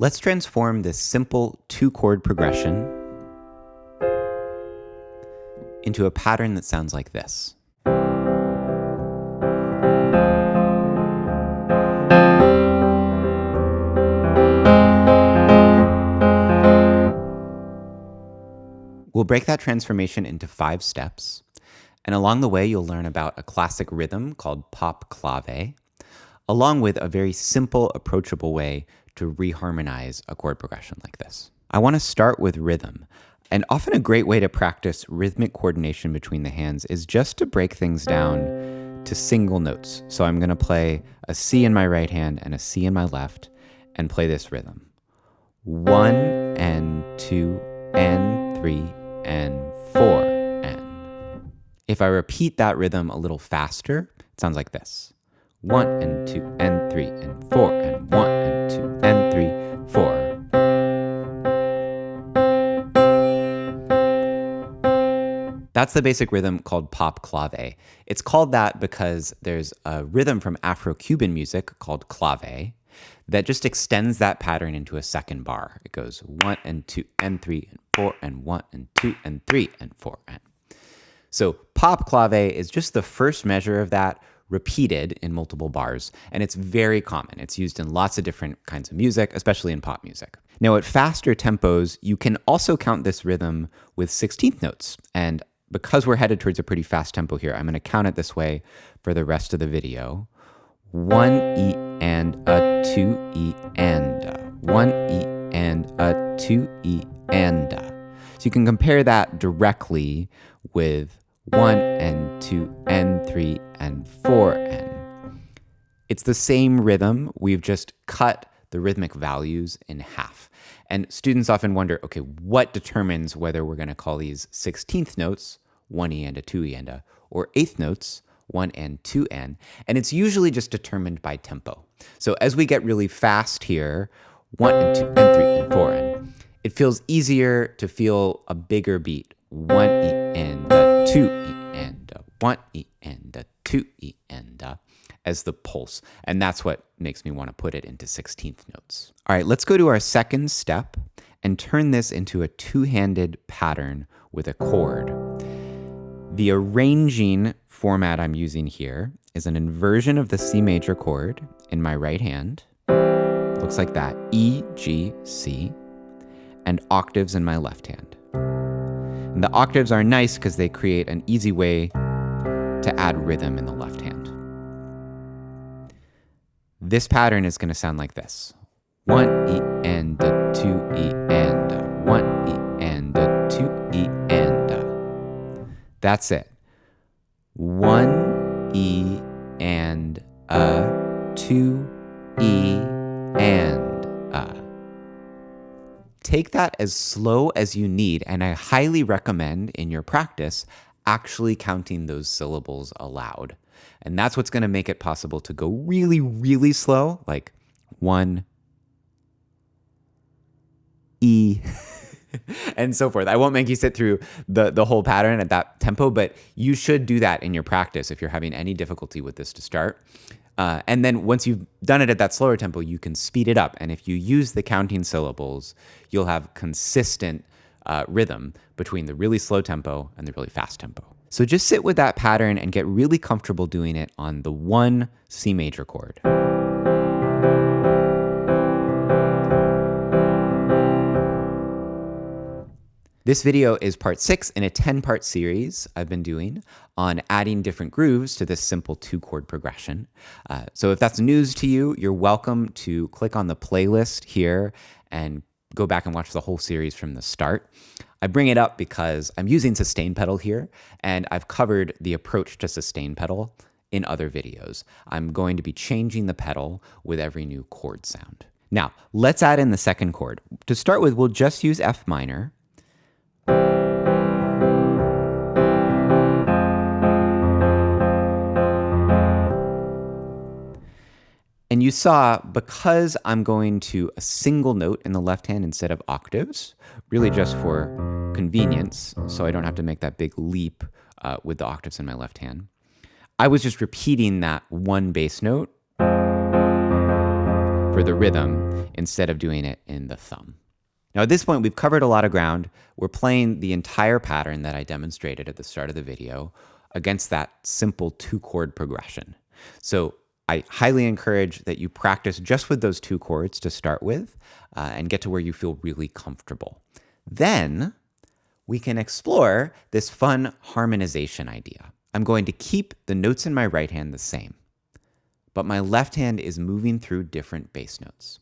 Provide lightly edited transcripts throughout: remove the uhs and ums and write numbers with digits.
Let's transform this simple two-chord progression into a pattern that sounds like this. We'll break that transformation into 5 steps, and along the way you'll learn about a classic rhythm called pop clave, along with a very simple, approachable way to reharmonize a chord progression like this. I want to start with rhythm, and often a great way to practice rhythmic coordination between the hands is just to break things down to single notes. So I'm going to play a C in my right hand and a C in my left, and play this rhythm. 1 and 2 and 3 and 4 and. If I repeat that rhythm a little faster, it sounds like this. 1 and 2 and 3 and 4 and 1 and 2 and 3, 4. That's the basic rhythm called pop clave. It's called that because there's a rhythm from Afro-Cuban music called clave that just extends that pattern into a second bar. It goes 1 and 2 and 3 and 4 and 1 and 2 and 3 and 4 and. So pop clave is just the first measure of that repeated in multiple bars, and it's very common. It's used in lots of different kinds of music, especially in pop music. Now at faster tempos, you can also count this rhythm with 16th notes, and because we're headed towards a pretty fast tempo here, I'm going to count it this way for the rest of the video. 1 E and a 2 E and a 1 E and a 2 E and a. So you can compare that directly with 1 and 2 and 3 and 4 and. It's the same rhythm, we've just cut the rhythmic values in half. And students often wonder, okay, what determines whether we're going to call these 16th notes 1 E and a 2 E and a, or 8th notes 1 and 2 and it's usually just determined by tempo. So as we get really fast here, 1 and 2 and 3 and 4 and, it feels easier to feel a bigger beat. 1 E and a 2 E and a 1 E and a 2 E and a as the pulse. And that's what makes me want to put it into 16th notes. All right, let's go to our second step and turn this into a two-handed pattern with a chord. The arranging format I'm using here is an inversion of the C major chord in my right hand. Looks like that, E, G, C, and octaves in my left hand. And the octaves are nice because they create an easy way to add rhythm in the left hand. This pattern is going to sound like this. 1 E and a 2 E and a 1 E and a 2 E and a. That's it. 1 E and a 2 E and a. Take that as slow as you need, and I highly recommend in your practice actually counting those syllables aloud. And that's what's going to make it possible to go really, really slow, like 1 E and so forth. I won't make you sit through the whole pattern at that tempo, but you should do that in your practice if you're having any difficulty with this to start. And then once you've done it at that slower tempo, you can speed it up. And if you use the counting syllables, you'll have consistent rhythm between the really slow tempo and the really fast tempo. So just sit with that pattern and get really comfortable doing it on the 1 C major chord. This video is part 6 in a 10-part series I've been doing on adding different grooves to this simple 2-chord progression. So if that's news to you, you're welcome to click on the playlist here and go back and watch the whole series from the start. I bring it up because I'm using sustain pedal here, and I've covered the approach to sustain pedal in other videos. I'm going to be changing the pedal with every new chord sound. Now, let's add in the second chord. To start with, we'll just use F minor. And you saw, because I'm going to a single note in the left hand instead of octaves, really just for convenience, so I don't have to make that big leap with the octaves in my left hand, I was just repeating that one bass note for the rhythm instead of doing it in the thumb. Now at this point, we've covered a lot of ground. We're playing the entire pattern that I demonstrated at the start of the video against that simple 2-chord progression. So I highly encourage that you practice just with those 2 chords to start with and get to where you feel really comfortable. Then we can explore this fun harmonization idea. I'm going to keep the notes in my right hand the same, but my left hand is moving through different bass notes.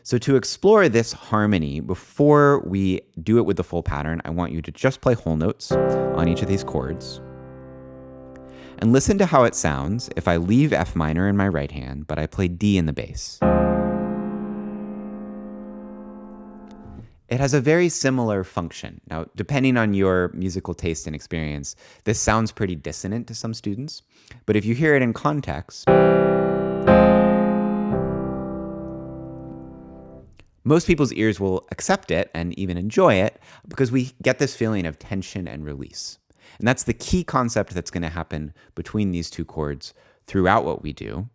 So to explore this harmony, before we do it with the full pattern, I want you to just play whole notes on each of these chords. And listen to how it sounds if I leave F minor in my right hand, but I play D in the bass. It has a very similar function. Now, depending on your musical taste and experience, this sounds pretty dissonant to some students, but if you hear it in context, most people's ears will accept it and even enjoy it because we get this feeling of tension and release. And that's the key concept that's going to happen between these 2 chords throughout what we do,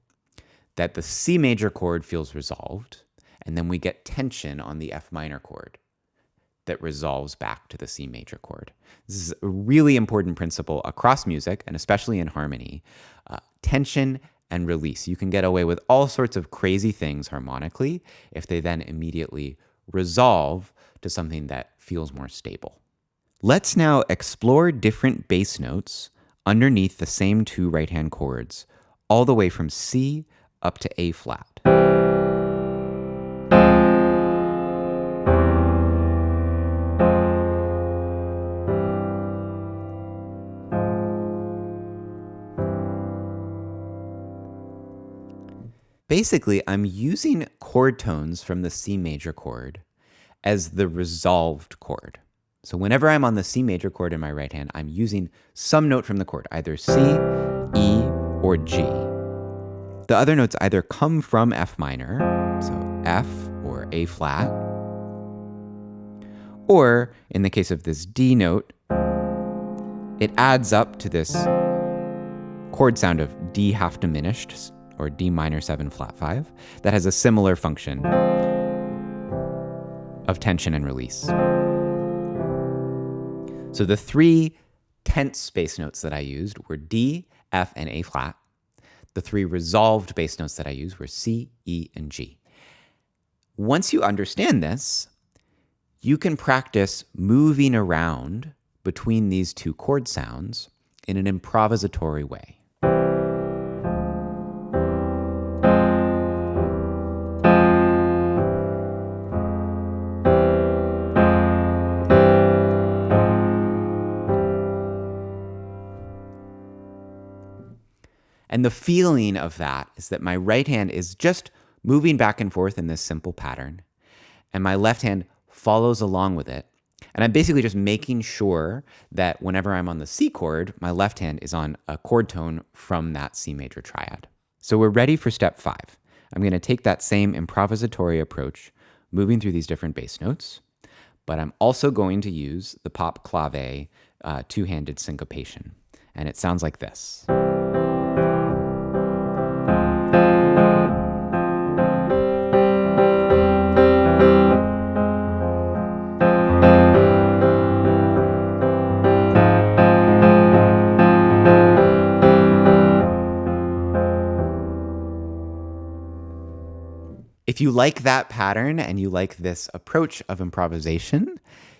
that the C major chord feels resolved, and then we get tension on the F minor chord that resolves back to the C major chord. This is a really important principle across music, and especially in harmony. Tension and release. You can get away with all sorts of crazy things harmonically if they then immediately resolve to something that feels more stable. Let's now explore different bass notes underneath the same 2 right-hand chords, all the way from C up to A flat. Basically, I'm using chord tones from the C major chord as the resolved chord. So whenever I'm on the C major chord in my right hand, I'm using some note from the chord, either C, E, or G. The other notes either come from F minor, so F or A flat, or in the case of this D note, it adds up to this chord sound of D half diminished, or D minor 7 flat 5, that has a similar function of tension and release. So the 3 tense bass notes that I used were D, F, and A flat. The 3 resolved bass notes that I used were C, E, and G. Once you understand this, you can practice moving around between these 2 chord sounds in an improvisatory way. And the feeling of that is that my right hand is just moving back and forth in this simple pattern, and my left hand follows along with it. And I'm basically just making sure that whenever I'm on the C chord, my left hand is on a chord tone from that C major triad. So we're ready for step 5. I'm going to take that same improvisatory approach, moving through these different bass notes, but I'm also going to use the pop clave 2-handed syncopation. And it sounds like this. If you like that pattern and you like this approach of improvisation,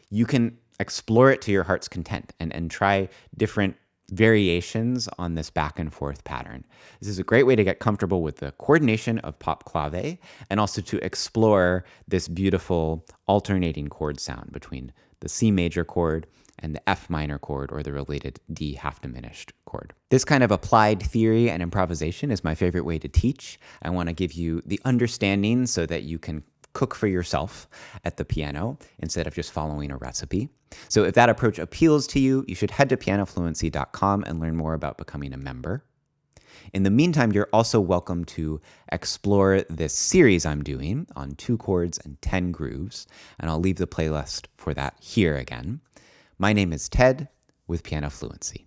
you can explore it to your heart's content and try different variations on this back and forth pattern. This is a great way to get comfortable with the coordination of pop clave and also to explore this beautiful alternating chord sound between the C major chord and the F minor chord or the related D half diminished chord. This kind of applied theory and improvisation is my favorite way to teach. I want to give you the understanding so that you can cook for yourself at the piano instead of just following a recipe. So if that approach appeals to you, you should head to pianofluency.com and learn more about becoming a member. In the meantime, you're also welcome to explore this series I'm doing on 2 chords and 10 grooves, and I'll leave the playlist for that here again. My name is Ted with Piano Fluency.